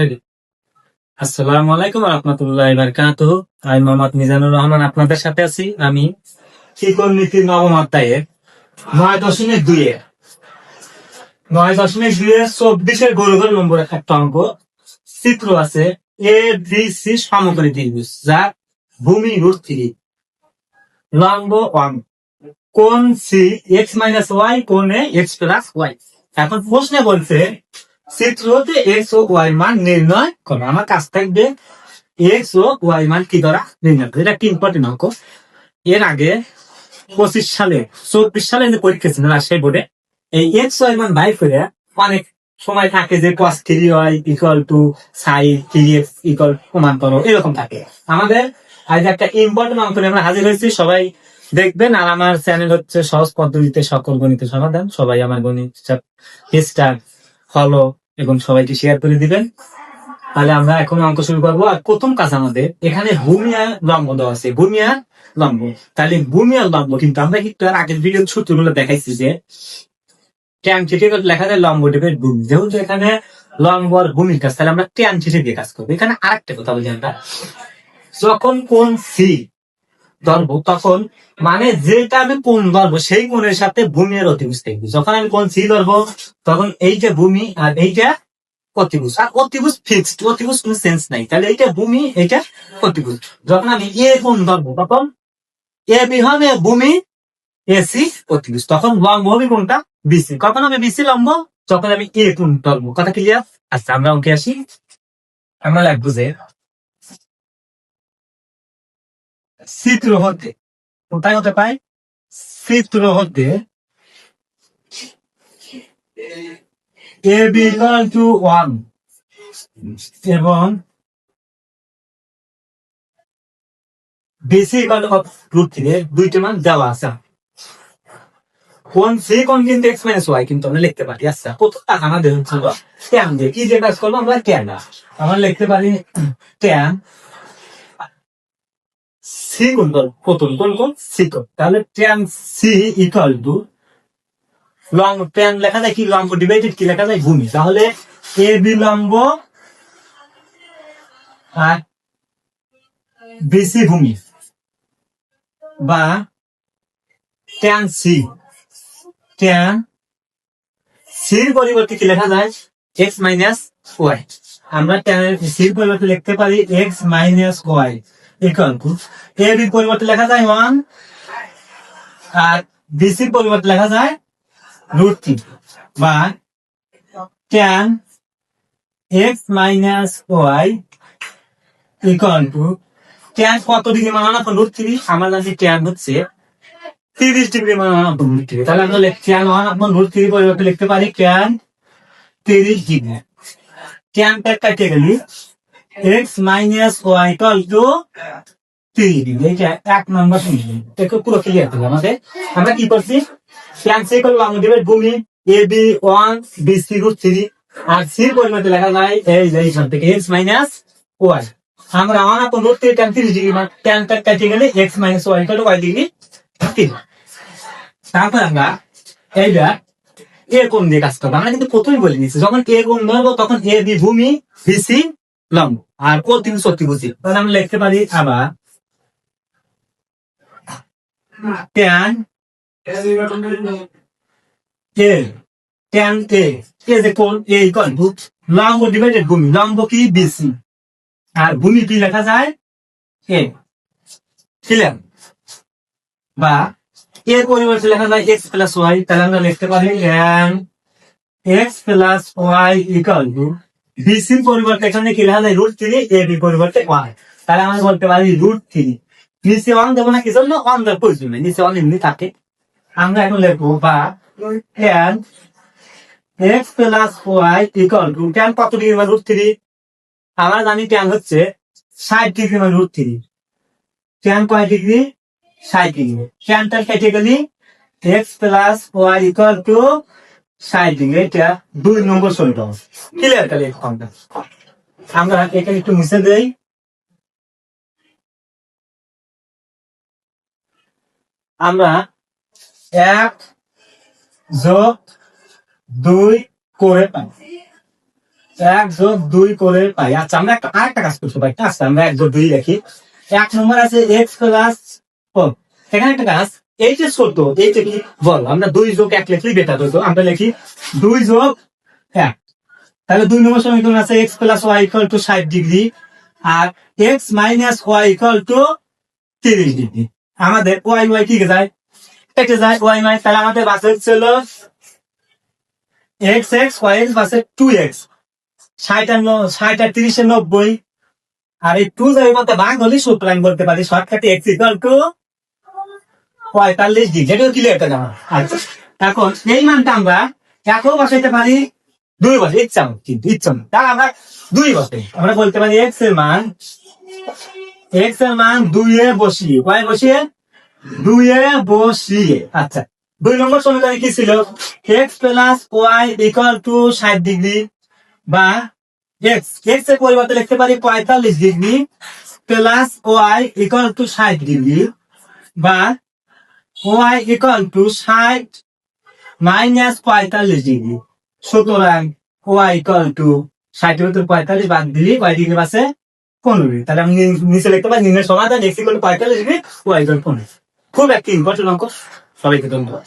আসসালামু আলাইকুম রহমতুল্লাহি বারাকাতুহু। আমি মোহাম্মদ মিজানুর রহমান আপনাদের সাথে আছি। আমি ত্রিকোণমিতির নবম অধ্যায়ে 9.2 এর 24 গৌরগর নম্বরের একটা অঙ্ক চিত্র আছে। এ বি সি সমকোণী ত্রিভুজ যা ভূমি √3, লম্ব 1, কোণ সি x-y, কোণে x+y। এখন প্রশ্নে বলছে চিত্রতে x ও y মান নির্ণয় করো। আমার কাছ থাকবে এক্স ও ওয়াই মান কি দ্বারা নির্ণয় করে। এটা একটা ইম্পর্টেন্ট অঙ্ক। এর আগে 24 সালে যে পরীক্ষা ছিল রাজশাহী বোর্ডে, এই এক্স ওয়াই মান বাই করে অনেক সময় থাকে যে cos 3y = sin 3x প্রমাণ করো, এরকম থাকে। আমাদের আজ একটা ইম্পর্টেন্ট অঙ্ক নিয়ে আমরা হাজির হয়েছি, সবাই দেখবেন। আর আমার চ্যানেল হচ্ছে সহজ পদ্ধতিতে সকল গণিতের সমাধান। সবাই আমার গণিত স্টার ফলো এবং সবাইকে শেয়ার করে দিবেন। তাহলে আমরা এখন অঙ্ক শুরু করবো। আর প্রথম কাজ আমাদের এখানে ভূমি আর লম্ব দেওয়া আছে, ভূমি আর লম্ব। তাহলে ভূমি আর লম্ব কিন্তু আমরা কিন্তু আর আগের ভিডিও সূত্রগুলো দেখাইছি যে ট্যান থিটা লেখা যায় লম্ব টিপের ভূমি। যেহেতু এখানে লম্ব আর ভূমির কাজ, তাহলে আমরা ট্যান থিটা দিয়ে কাজ করবো। এখানে আরেকটা কথা বলি, আমরা যখন কোণ সি ধরবো তখন মানে যেটা আমি কোণ ধরবো সেই কোণের সাথে ভূমি আর অতিভুজ থাকবে। যখন আমি কোণ সি ধরবো তখন এইটা ভূমি আর এইটা অতিভুজ। আর অতিভুজ ফিক্সড, অতিভুজ কোনো সেন্স নাই। তাহলে এইটা ভূমি, এইটা অতিভুজ। যখন আমি এ কোণ ধরবো তখন এ বি হবে ভূমি, এসি অতিভুজ। তখন লম্ব হবে কোনটা? বিসি। কখন হবে বিসি লম্ব? যখন আমি এ কোণ ধরবো। কথা ক্লিয়ার? আচ্ছা, আমরা অঙ্কে আসি। আমরা লাগবো যে চিত্র হতে, কোথায় হতে পাই? চিত্র হতে এ বি = 1 এবং বিসি √3 দুইটা মান দেওয়া আছে। কোণ সি কোণ কিন্তু x-y কিন্তু আমরা লিখতে পারি। আচ্ছা, প্রথম কাজ আমাদের হচ্ছে ট্যান দিয়ে কি যে কাজ করবো আমরা ট্যান। আমরা লিখতে পারি ট্যান সি কোণ প্রথম কোণ সি কোণ। তাহলে ট্যান সি = লম্ব, ট্যান লেখা যায় কি লম্ব ডিভাইডেড কি লেখা যায় ভূমি। তাহলে এ বি লম্ব আর বিসি ভূমি, বা ট্যান সির পরিবর্তে কি লেখা যায় x-y। আমরা ট্যান সির পরিবর্তে লিখতে পারি x-y = এ বির পরিবর্তে লেখা যায় 1 আর বিসির পরিবর্তে লেখা যায় √3, বা ট্যান x-y ট্যান কত ডিগ্রি মান আনা √3। আমরা জানি ট্যান হচ্ছে 30 ডিগ্রি মান আনা √3। তাহলে আমরা ট্যান √3 পরিবর্তে লিখতে পারি ট্যান 30 ডিগ্রি। ট্যানটা কেটে গেলি x-y = 3 ডিগ্রি। এটা 1 নম্বর সমীকরণ। এটা পুরো ক্লিয়ার হবে আমাদের। আমরা কি করছি? ট্যান সি করলাম আমাদের ভূমি এ বি 1 বিসি √3 আর সির পরিবর্তে লেখা যায় এই যে এইখান থেকে x-y। আমরা √3 ট্যান 30 ডিগ্রি মান ট্যানটা কেটে গেলে x-y = y ডিগ্রি 3। তারপর আমরা এইটা এ কোণ দিয়ে কাজ করবো। আমরা কিন্তু প্রথমেই বলে নিচ্ছি যখন এ কোণ ধরবো তখন এ বি ভূমি, বিসি লম্ব আর অতিভুজ অতিভুজ। তাহলে আমরা লিখতে পারি আবার ট্যান এ ট্যান এ যে কোণ এ = লম্ব ডিভাইডেড ভূমি। লম্ব কি বিসি আর ভূমি কি লেখা যায় এ। ক্লিয়ার? বা এর পরিবর্তে লেখা যায় x+y। তাহলে আমরা লিখতে পারি ট্যান x+y = বিসির পরিবর্তে এখানে কি লেখা যায় √3, এ বি পরিবর্তে 1। তাহলে আমরা বলতে পারি √3। নিচে 1 দেবো না, কি জন্য? 1 দেওয়ার প্রয়োজন নেই, নিচে 1 এমনি থাকে। আমরা এখন লিখবো বা ট্যান x+y = ট্যান কত ডিগ্রি মান √3। আমরা জানি ট্যান হচ্ছে 60 ডিগ্রি মান √3। ট্যান কয় ডিগ্রি? 60 ডিগ্রি। ট্যানটা কেটে গেলি x+y = 60 ডিগ্রি। এটা 2 নম্বর সমীকরণ। ক্লিয়ার? তাহলে আমরা এখানে একটু মুছে দেই। আমরা 1+2 করে পাই 1+2 করে পাই। আচ্ছা আমরা আরেকটা কাজ করতে পারি। আচ্ছা আমরা 1+2 রাখি। 1 নম্বর আছে এক্স প্লাস, এখানে একটা কাজ, এই যে ছোট এইটা কি বল, আমরা 2+1 লিখলেই বেটার হতো। আমরা লিখি 2+1। তাহলে 2 নম্বর সমীকরণ আছে x plus Y equal to 60 degree আর x minus y equal to 30 degree. আমাদের ওয়াই ওয়াই ঠিক যায়, কেটে যায় ওয়াই ওয়াই। তাহলে আমাদের বাসে ছিল এক্স এক্স ওয়াই এক্স বাসে 2x, 60 আর 30 90। আর এই 2 যাই বলতে ভাগ হলে সূত্র আমি বলতে পারি শর্টকাটে এক্স ইকুয়াল টু 45 ডিগ্রি। যেটা ক্লিয়ার করে আমার। আচ্ছা এখন এই মানটা আমরা একও বসাইতে পারি, 2 বসে ইচ্ছা মতো, কিন্তু ইচ্ছা মতো। তাহলে আমরা 2 বসে আমরা বলতে পারি এক্স এর মান 2 এ বসিয়ে, ওয়াই বসিয়ে 2 এ বসিয়ে। আচ্ছা 2 নম্বর সমীকরণে কি ছিল, X plus Y equal to 60 degree বা এক্স এর পরিবর্তে লিখতে পারি 45 degree plus Y equal to 60 degree বা Y equal to 60 minus 45 degree. সুতরাং ওয়াই ইকুয়াল টু 60 এর 45 বাদ দিলি ওয়াই ডিগ্রি পাশে 15। তাহলে আমি নিচে লিখতে পারি নিম্নের সমাধান x equal to 45 degree y equal to 15। খুব একটি ইম্পর্টেন্ট অঙ্ক। সবাইকে ধন্যবাদ।